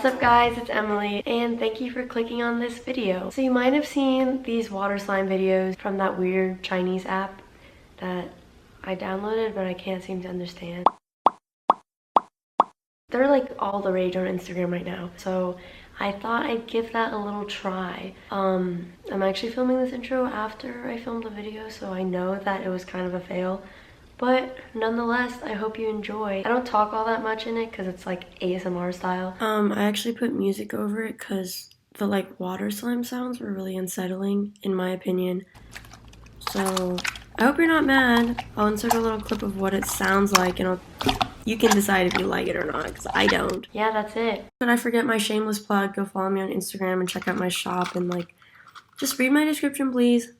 What's up guys, it's Emily and thank you for clicking on this video. So you might have seen these water slime videos from that weird Chinese app that I downloaded but I can't seem to understand. They're like all the rage on Instagram right now, so I thought I'd give that a little try. I'm actually filming this intro after I filmed the video, so I know that it was kind of a fail. But nonetheless, I hope you enjoy. I don't talk all that much in it because it's like ASMR style. I actually put music over it because the like water slime sounds were really unsettling in my opinion. So I hope you're not mad. I'll insert a little clip of what it sounds like and you can decide if you like it or not because I don't. Yeah, that's it. Did I forget my shameless plug? Go follow me on Instagram and check out my shop and like just read my description please.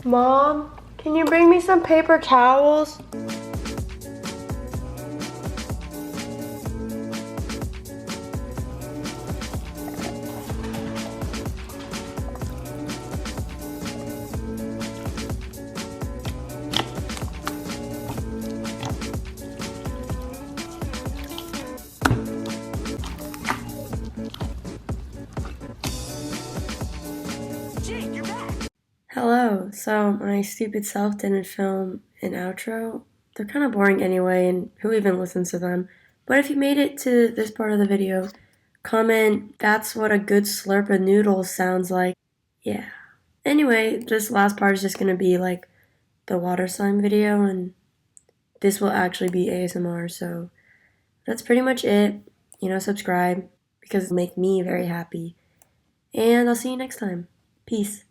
Mom, can you bring me some paper towels? Hello, so my stupid self didn't film an outro. They're kind of boring anyway, and who even listens to them? But if you made it to this part of the video, comment, that's what a good slurp of noodles sounds like. Yeah. Anyway, this last part is just gonna be like the water slime video, and this will actually be ASMR, so that's pretty much it. You know, subscribe, because it'll make me very happy. And I'll see you next time. Peace.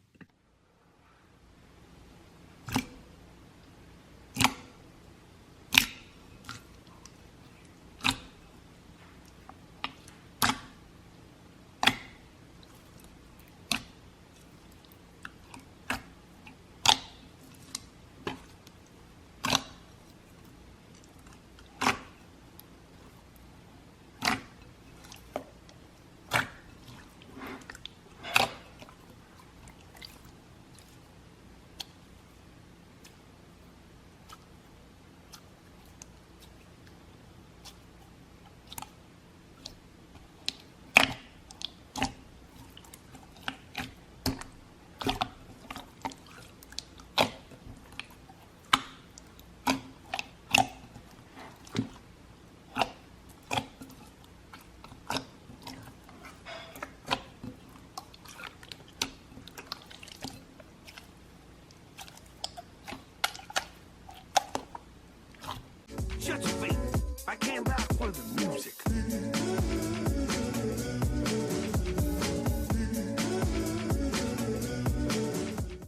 Shut your face. I can't